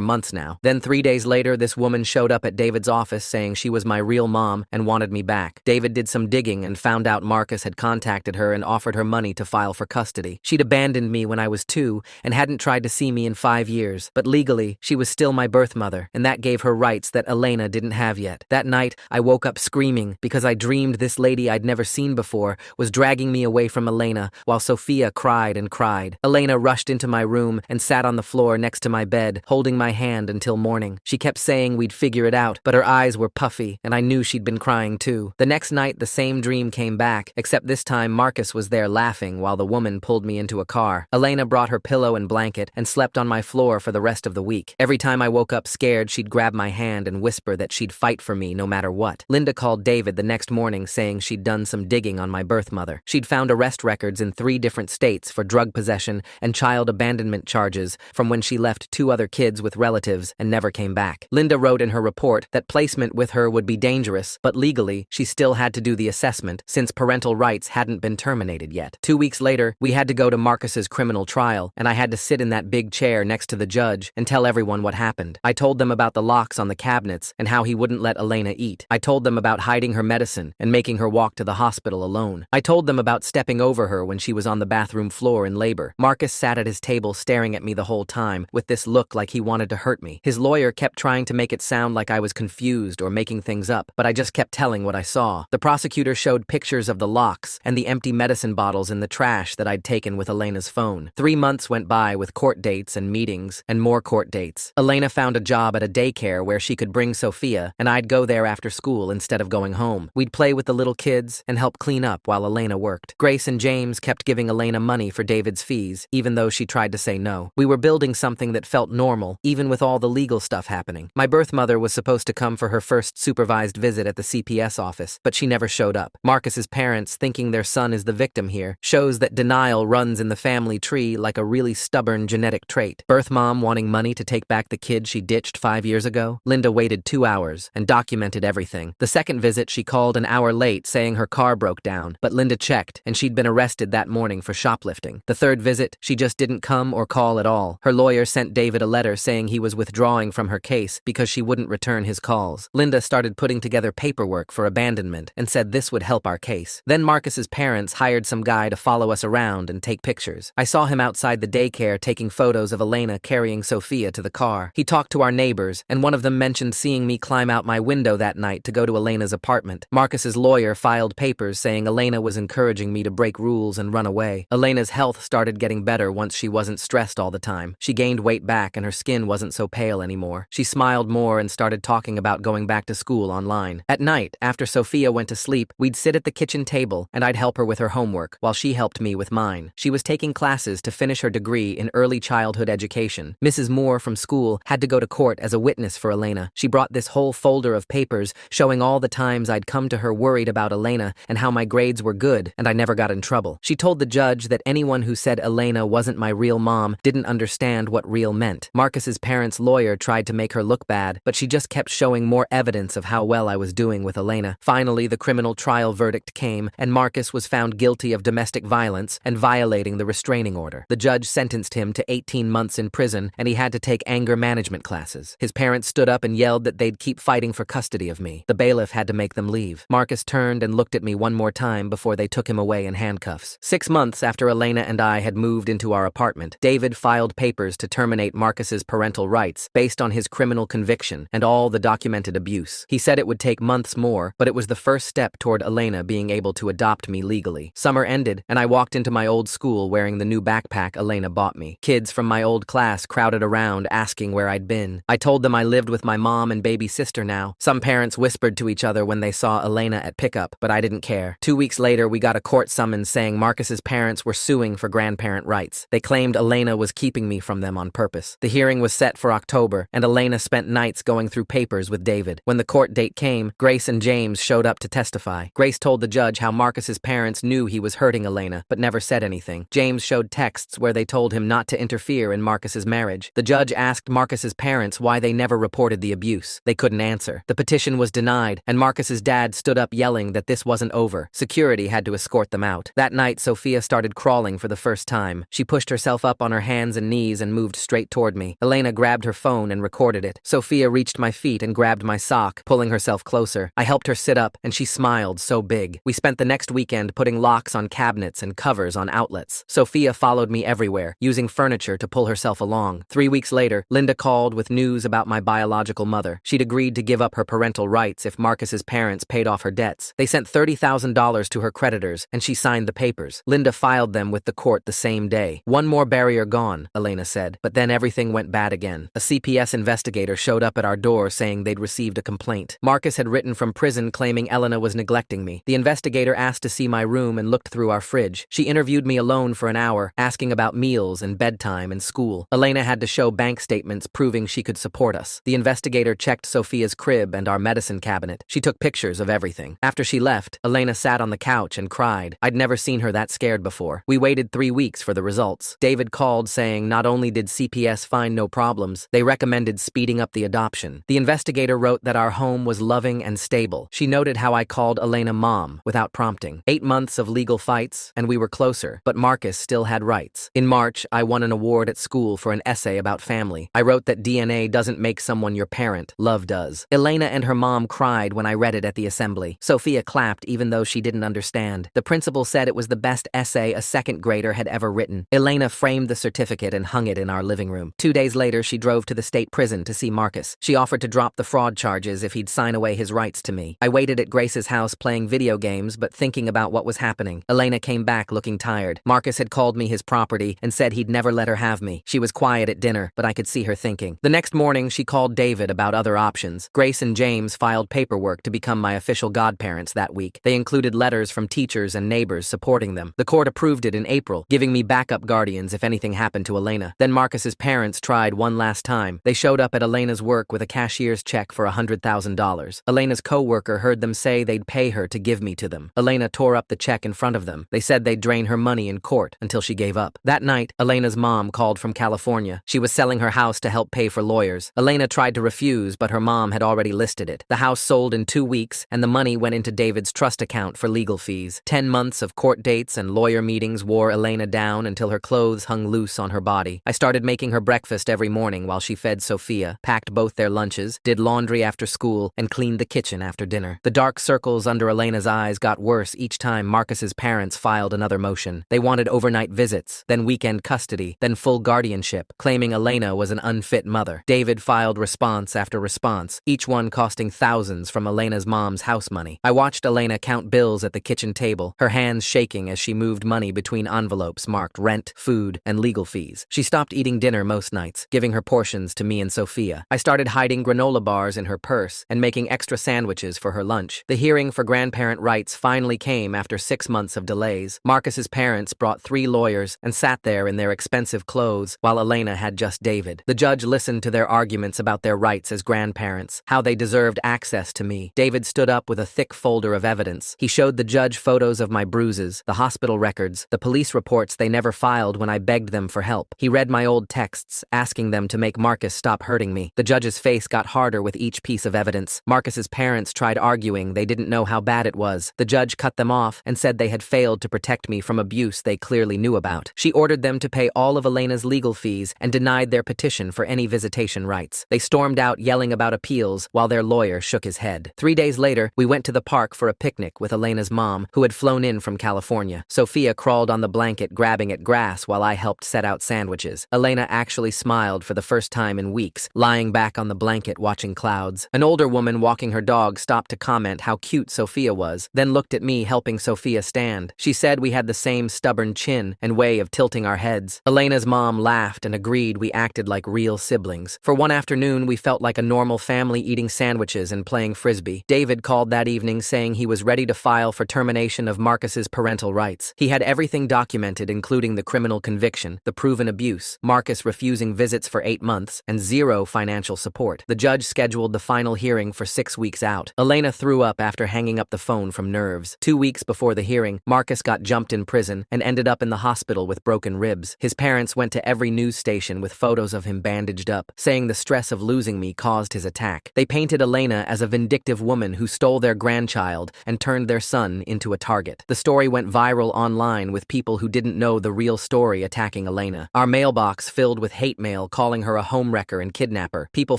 months now. Then 3 days later, this woman showed up at David's office saying she was my real mom and wanted me back. David did some digging and found out Marcus had contacted her and offered her money to file for custody. She'd abandoned me when I was 2 and hadn't tried to see me in 5 years, but legally, she was still my birth mother, and that gave her rights that Elena didn't have yet. That night, I woke up screaming because I dreamed this lady I'd never seen before was dragging me away from Elena while Sophia cried and cried. Elena rushed into my room and sat on the floor next to my bed, holding my hand until morning. She kept saying we'd figure it out, but her eyes were puffy, and I knew she'd been crying too. The next night, the same dream came back, except this time Marcus was there laughing while the woman pulled me into a car. Elena brought her pillow and blanket and slept on my floor for the rest of the week. Every time I woke up scared, she'd grab my hand and whisper that she'd fight for me no matter what. Linda called David the next morning saying she'd done some digging on my birth mother. She'd found arrest records in 3 different states for drug possession and child abandonment charges from when she left 2 other kids with relatives and never came back. Linda wrote in her report that placement with her would be dangerous, but legally, she still had to do the assessment since parental rights hadn't been terminated yet. 2 weeks later, we had to go to Marcus's criminal trial, and I had to sit in that big chair next to the judge and tell everyone what happened. I told them about the locks on the cabinets and how he wouldn't let Elena eat. I told them about hiding her medicine and making her walk to the hospital alone. I told them about stepping over her when she was on the bathroom floor in labor. Marcus sat at his table staring at me the whole time with this look like he wanted to hurt me. His lawyer kept trying to make it sound like I was confused or making things up, but I just kept telling what I saw. The prosecutor showed pictures of the locks and the empty medicine bottles in the trash that I'd taken with Elena's phone. 3 months went by with court dates and meetings and more court dates. Elena found a job at a daycare where she could bring Sophia, and I'd go there after school instead of going home. We'd play with the little kids and help clean up while Elena worked. Grace and James kept giving Elena money for David's fees, even though she tried to say no. We were building something that felt normal, even with all the legal stuff happening. My birth mother was supposed to come for her first supervised visit at the CPS office, but she never showed up. Marcus's parents, thinking their son is the victim here, shows that denial runs in the family tree like a really stubborn genetic trait. Birth mom wanting money to take back the kid she ditched 5 years ago. Linda waited 2 hours and documented everything. The second visit, she called an hour late saying her car broke down, but Linda checked and she'd been arrested that morning for shoplifting. The third visit, she just didn't come or call at all. Her lawyer sent David a letter saying he was withdrawing from her case because she wouldn't return his calls. Linda started putting together paperwork for abandonment and said this would help our case. Then Marcus's parents hired some guy to follow us around and take pictures. I saw him outside the daycare taking photos of Elena carrying Sophia to the car. He talked to our neighbors, and one of them mentioned seeing me climb out my window that night to go to Elena's apartment. Marcus's lawyer filed papers saying Elena was encouraging me to break rules and run away. Elena's health started getting better once she wasn't stressed all the time. She gained weight back and her skin wasn't so pale anymore. She smiled more and started talking about going back to school online. At night, after Sophia went to sleep, we'd sit at the kitchen table and I'd help her with her homework while she helped me with mine. She was taking classes to finish her degree in early childhood education. Mrs. Moore from school had to go to court as a witness for Elena. She brought this whole folder of papers showing all the times I'd come to her worried about Elena and how my grades were good and I never got in trouble. She told the judge that anyone who said Elena wasn't my real mom didn't understand what real meant. Marcus's parents' lawyer tried to make her look bad, but she just kept showing more evidence of how well I was doing with Elena. Finally, the criminal trial verdict came and Marcus was found guilty of domestic violence and violating the restraining order. The judge sentenced him to 18 months in prison and he had to take anger management classes. His parents stood up and yelled that they'd keep fighting for custody of me. The bailiff had to make them leave. Marcus turned and looked at me one more time before they took him away in handcuffs. 6 months after Elena and I had moved into our apartment, David filed papers to terminate Marcus's parental rights based on his criminal conviction and all the documented abuse. He said it would take months more, but it was the first step toward Elena being able to adopt me legally. Summer ended, and I walked into my old school wearing the new backpack Elena bought me. Kids from my old class crowded around asking where I'd been. I told them I lived with my mom and baby sister now. Some parents whispered to each other when they saw Elena at pickup, but I didn't care. 2 weeks later, we got a court summons saying Marcus's parents were suing for grandparent rights. They claimed Elena was keeping me from them on purpose. The hearing was set for October, and Elena spent nights going through papers with David. When the court date came, Grace and James showed up to testify. Grace told the judge how Marcus's parents knew he was hurting Elena, but never said anything. James showed texts where they told him not to interfere in Marcus's marriage. The judge asked Marcus's parents why they never reported the abuse. They couldn't answer. The petition was denied, and Marcus's dad stood up yelling that this wasn't over. Security had to escort sort them out. That night, Sophia started crawling for the first time. She pushed herself up on her hands and knees and moved straight toward me. Elena grabbed her phone and recorded it. Sophia reached my feet and grabbed my sock, pulling herself closer. I helped her sit up, and she smiled so big. We spent the next weekend putting locks on cabinets and covers on outlets. Sophia followed me everywhere, using furniture to pull herself along. 3 weeks later, Linda called with news about my biological mother. She'd agreed to give up her parental rights if Marcus's parents paid off her debts. They sent $30,000 to her creditors, and she signed the papers. Linda filed them with the court the same day. One more barrier gone, Elena said, but then everything went bad again. A CPS investigator showed up at our door saying they'd received a complaint. Marcus had written from prison claiming Elena was neglecting me. The investigator asked to see my room and looked through our fridge. She interviewed me alone for an hour, asking about meals and bedtime and school. Elena had to show bank statements proving she could support us. The investigator checked Sophia's crib and our medicine cabinet. She took pictures of everything. After she left, Elena sat on the couch and cried. I'd never seen her that scared before. We waited 3 weeks for the results. David called saying not only did CPS find no problems, they recommended speeding up the adoption. The investigator wrote that our home was loving and stable. She noted how I called Elena mom without prompting. 8 months of legal fights, and we were closer, but Marcus still had rights. In March, I won an award at school for an essay about family. I wrote that DNA doesn't make someone your parent, love does. Elena and her mom cried when I read it at the assembly. Sophia clapped even though she didn't understand. The principal said it was the best essay a second grader had ever written. Elena framed the certificate and hung it in our living room. 2 days later, she drove to the state prison to see Marcus. She offered to drop the fraud charges if he'd sign away his rights to me. I waited at Grace's house playing video games but thinking about what was happening. Elena came back looking tired. Marcus had called me his property and said he'd never let her have me. She was quiet at dinner, but I could see her thinking. The next morning, she called David about other options. Grace and James filed paperwork to become my official godparents that week. They included letters from teachers and neighbors supporting them. The court approved it in April, giving me backup guardians if anything happened to Elena. Then Marcus's parents tried one last time. They showed up at Elena's work with a cashier's check for $100,000. Elena's co-worker heard them say they'd pay her to give me to them. Elena tore up the check in front of them. They said they'd drain her money in court until she gave up. That night, Elena's mom called from California. She was selling her house to help pay for lawyers. Elena tried to refuse, but her mom had already listed it. The house sold in 2 weeks, and the money went into David's trust account for legal fees. 10 months of court dates and lawyer meetings wore Elena down until her clothes hung loose on her body. I started making her breakfast every morning while she fed Sophia, packed both their lunches, did laundry after school, and cleaned the kitchen after dinner. The dark circles under Elena's eyes got worse each time Marcus's parents filed another motion. They wanted overnight visits, then weekend custody, then full guardianship, claiming Elena was an unfit mother. David filed response after response, each one costing thousands from Elena's mom's house money. I watched Elena count bills at the kitchen table, her hands shaking as she moved money between envelopes marked rent, food, and legal fees. She stopped eating dinner most nights, giving her portions to me and Sophia. I started hiding granola bars in her purse and making extra sandwiches for her lunch. The hearing for grandparent rights finally came after 6 months of delays. Marcus's parents brought 3 lawyers and sat there in their expensive clothes while Elena had just David. The judge listened to their arguments about their rights as grandparents, how they deserved access to me. David stood up with a thick folder of evidence. He showed the judge photos of my bruises, the hospital records, the police reports they never filed when I begged them for help. He read my old texts, asking them to make Marcus stop hurting me. The judge's face got harder with each piece of evidence. Marcus's parents tried arguing they didn't know how bad it was. The judge cut them off and said they had failed to protect me from abuse they clearly knew about. She ordered them to pay all of Elena's legal fees and denied their petition for any visitation rights. They stormed out yelling about appeals while their lawyer shook his head. 3 days later, we went to the park for a picnic with Elena's mom, who had flown in from California. Sophia crawled on the blanket grabbing at grass while I helped set out sandwiches. Elena actually smiled for the first time in weeks, lying back on the blanket watching clouds. An older woman walking her dog stopped to comment how cute Sophia was, then looked at me helping Sophia stand. She said we had the same stubborn chin and way of tilting our heads. Elena's mom laughed and agreed we acted like real siblings. For one afternoon, we felt like a normal family eating sandwiches and playing frisbee. David called that evening saying he was ready to file for termination of Marcus's parental rights. He had everything documented, including the criminal conviction, the proven abuse, Marcus refusing visits for 8 months, and 0 financial support. The judge scheduled the final hearing for 6 weeks out. Elena threw up after hanging up the phone from nerves. 2 weeks before the hearing, Marcus got jumped in prison and ended up in the hospital with broken ribs. His parents went to every news station with photos of him bandaged up, saying the stress of losing me caused his attack. They painted Elena as a vindictive woman who stole their grandchild and turned their son into a target. it. The story went viral online with people who didn't know the real story attacking Elena. Our mailbox filled with hate mail calling her a homewrecker and kidnapper. People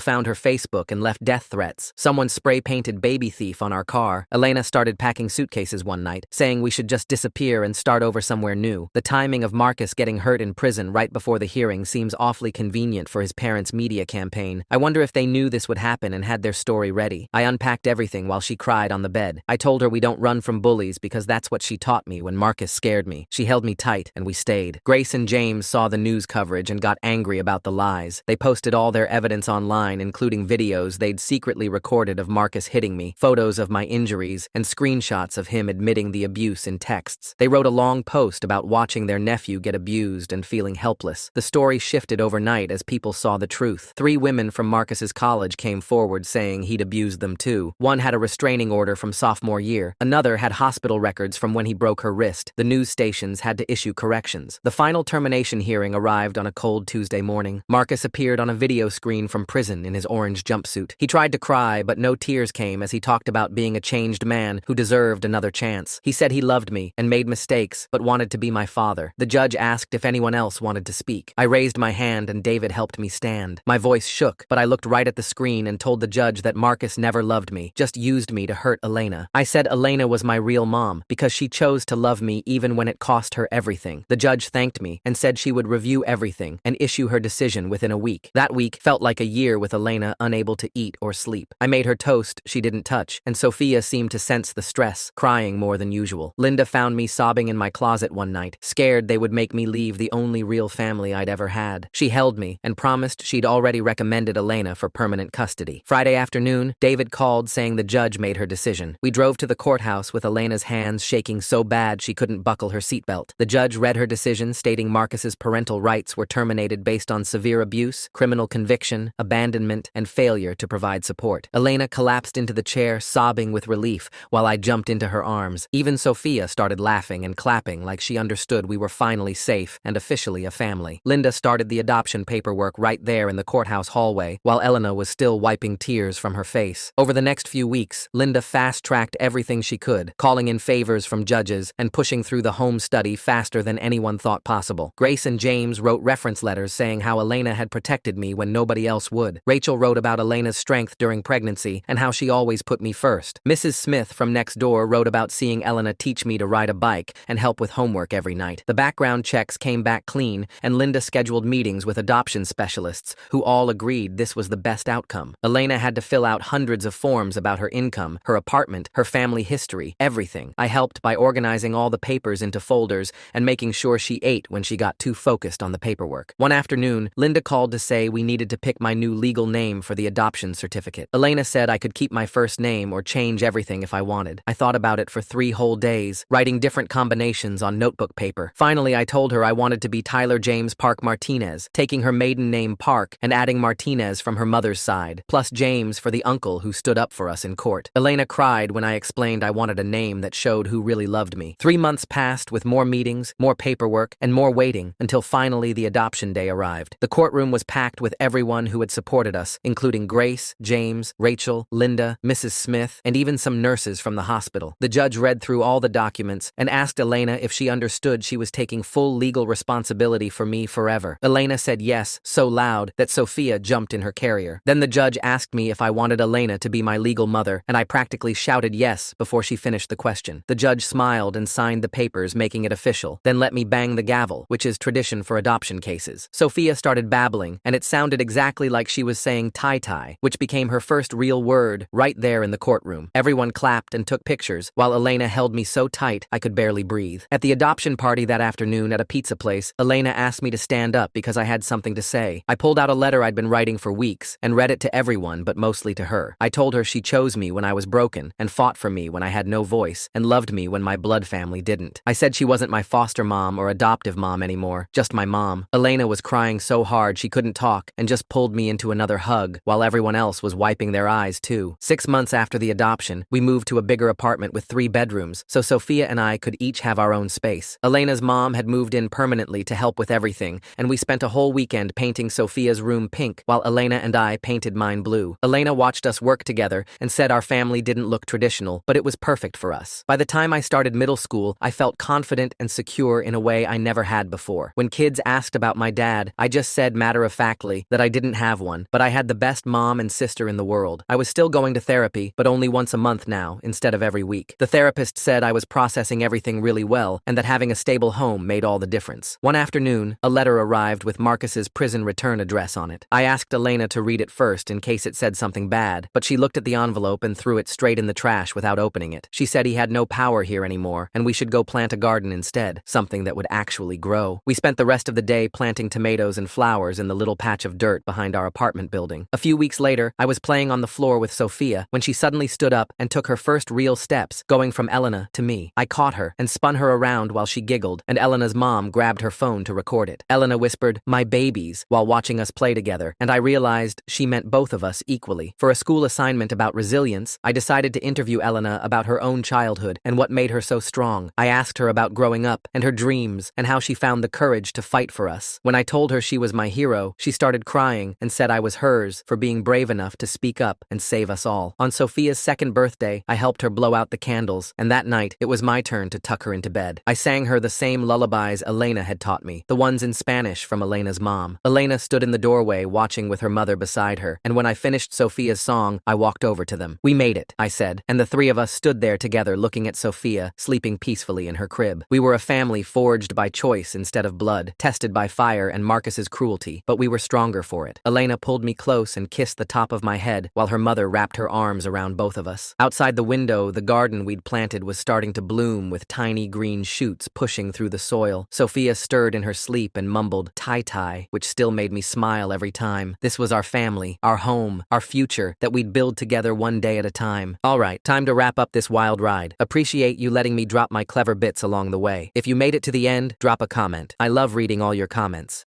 found her Facebook and left death threats. Someone spray-painted baby thief on our car. Elena started packing suitcases one night, saying we should just disappear and start over somewhere new. The timing of Marcus getting hurt in prison right before the hearing seems awfully convenient for his parents' media campaign. I wonder if they knew this would happen and had their story ready. I unpacked everything while she cried on the bed. I told her we don't run from bullies because that's what she taught me when Marcus scared me. She held me tight and we stayed. Grace and James saw the news coverage and got angry about the lies. They posted all their evidence online, including videos they'd secretly recorded of Marcus hitting me, photos of my injuries, and screenshots of him admitting the abuse in texts. They wrote a long post about watching their nephew get abused and feeling helpless. The story shifted overnight as people saw the truth. 3 women from Marcus's college came forward saying he'd abused them too. One had a restraining order from sophomore year. Another had hospital records from when he broke her wrist. The news stations had to issue corrections. The final termination hearing arrived on a cold Tuesday morning. Marcus appeared on a video screen from prison in his orange jumpsuit. He tried to cry, but no tears came as he talked about being a changed man who deserved another chance. He said he loved me and made mistakes, but wanted to be my father. The judge asked if anyone else wanted to speak. I raised my hand and David helped me stand. My voice shook, but I looked right at the screen and told the judge that Marcus never loved me, just used me to hurt Elena. I said Elena was my real mom because she chose to love me even when it cost her everything. The judge thanked me and said she would review everything and issue her decision within a week. That week felt like a year with Elena unable to eat or sleep. I made her toast she didn't touch, and Sophia seemed to sense the stress, crying more than usual. Linda found me sobbing in my closet one night, scared they would make me leave the only real family I'd ever had. She held me and promised she'd already recommended Elena for permanent custody. Friday afternoon, David called saying the judge made her decision. We drove to the courthouse with Elena's hands shaking so bad she couldn't buckle her seatbelt. The judge read her decision stating Marcus's parental rights were terminated based on severe abuse, criminal conviction, abandonment, and failure to provide support. Elena collapsed into the chair, sobbing with relief, while I jumped into her arms. Even Sophia started laughing and clapping like she understood we were finally safe and officially a family. Linda started the adoption paperwork right there in the courthouse hallway, while Elena was still wiping tears from her face. Over the next few weeks, Linda fast-tracked everything she could, calling in favors from judges and pushing through the home study faster than anyone thought possible. Grace and James wrote reference letters saying how Elena had protected me when nobody else would. Rachel wrote about Elena's strength during pregnancy and how she always put me first. Mrs. Smith from next door wrote about seeing Elena teach me to ride a bike and help with homework every night. The background checks came back clean, and Linda scheduled meetings with adoption specialists who all agreed this was the best outcome. Elena had to fill out hundreds of forms about her income, her apartment, her family history, everything. I helped by organizing all the papers into folders and making sure she ate when she got too focused on the paperwork. One afternoon, Linda called to say we needed to pick my new legal name for the adoption certificate. Elena said I could keep my first name or change everything if I wanted. I thought about it for 3 whole days, writing different combinations on notebook paper. Finally, I told her I wanted to be Tyler James Park Martinez, taking her maiden name Park and adding Martinez from her mother's side, plus James for the uncle who stood up for us in court. Elena cried when I explained I wanted a name that showed who really loved me. 3 months passed with more meetings, more paperwork, and more waiting until finally the adoption day arrived. The courtroom was packed with everyone who had supported us, including Grace, James, Rachel, Linda, Mrs. Smith, and even some nurses from the hospital. The judge read through all the documents and asked Elena if she understood she was taking full legal responsibility for me forever. Elena said yes, so loud that Sophia jumped in her carrier. Then the judge asked me if I wanted Elena to be my legal mother, and I practically shouted yes before she finished the question. The judge smiled and signed the papers, making it official, then let me bang the gavel, which is tradition for adoption cases. Sophia started babbling, and it sounded exactly like she was saying tie-tie, which became her first real word right there in the courtroom. Everyone clapped and took pictures, while Elena held me so tight I could barely breathe. At the adoption party that afternoon at a pizza place, Elena asked me to stand up because I had something to say. I pulled out a letter I'd been writing for weeks and read it to everyone but mostly to her. I told her she chose me when I was broken and fought for me when I had no voice and loved me when my blood family didn't. I said she wasn't my foster mom or adoptive mom anymore, just my mom. Elena was crying so hard she couldn't talk and just pulled me into another hug while everyone else was wiping their eyes too. 6 months after the adoption, we moved to a bigger apartment with 3 bedrooms so Sophia and I could each have our own space. Elena's mom had moved in permanently to help with everything, and we spent a whole weekend painting Sophia's room pink while Elena and I painted mine blue. Elena watched us work together and said our family didn't look traditional, but it was perfect for us. By the time time I started middle school, I felt confident and secure in a way I never had before. When kids asked about my dad, I just said matter-of-factly that I didn't have one, but I had the best mom and sister in the world. I was still going to therapy, but only once a month now, instead of every week. The therapist said I was processing everything really well, and that having a stable home made all the difference. One afternoon, a letter arrived with Marcus's prison return address on it. I asked Elena to read it first in case it said something bad, but she looked at the envelope and threw it straight in the trash without opening it. She said he had no power here anymore, and we should go plant a garden instead, something that would actually grow. We spent the rest of the day planting tomatoes and flowers in the little patch of dirt behind our apartment building. A few weeks later, I was playing on the floor with Sophia when she suddenly stood up and took her first real steps, going from Elena to me. I caught her and spun her around while she giggled, and Elena's mom grabbed her phone to record it. Elena whispered, "My babies," while watching us play together, and I realized she meant both of us equally. For a school assignment about resilience, I decided to interview Elena about her own childhood and what made her so strong. I asked her about growing up and her dreams and how she found the courage to fight for us. When I told her she was my hero, she started crying and said I was hers for being brave enough to speak up and save us all. On Sophia's second birthday, I helped her blow out the candles, and that night, it was my turn to tuck her into bed. I sang her the same lullabies Elena had taught me, the ones in Spanish from Elena's mom. Elena stood in the doorway watching with her mother beside her, and when I finished Sophia's song, I walked over to them. "We made it," I said, and the three of us stood there together looking at Sophia, sleeping peacefully in her crib. We were a family forged by choice instead of blood, tested by fire and Marcus's cruelty, but we were stronger for it. Elena pulled me close and kissed the top of my head, while her mother wrapped her arms around both of us. Outside the window, the garden we'd planted was starting to bloom with tiny green shoots pushing through the soil. Sophia stirred in her sleep and mumbled, "Tai-tai," which still made me smile every time. This was our family, our home, our future that we'd build together one day at a time. All right, time to wrap up this wild ride. Appreciate you letting me drop my clever bits along the way. If you made it to the end, drop a comment. I love reading all your comments.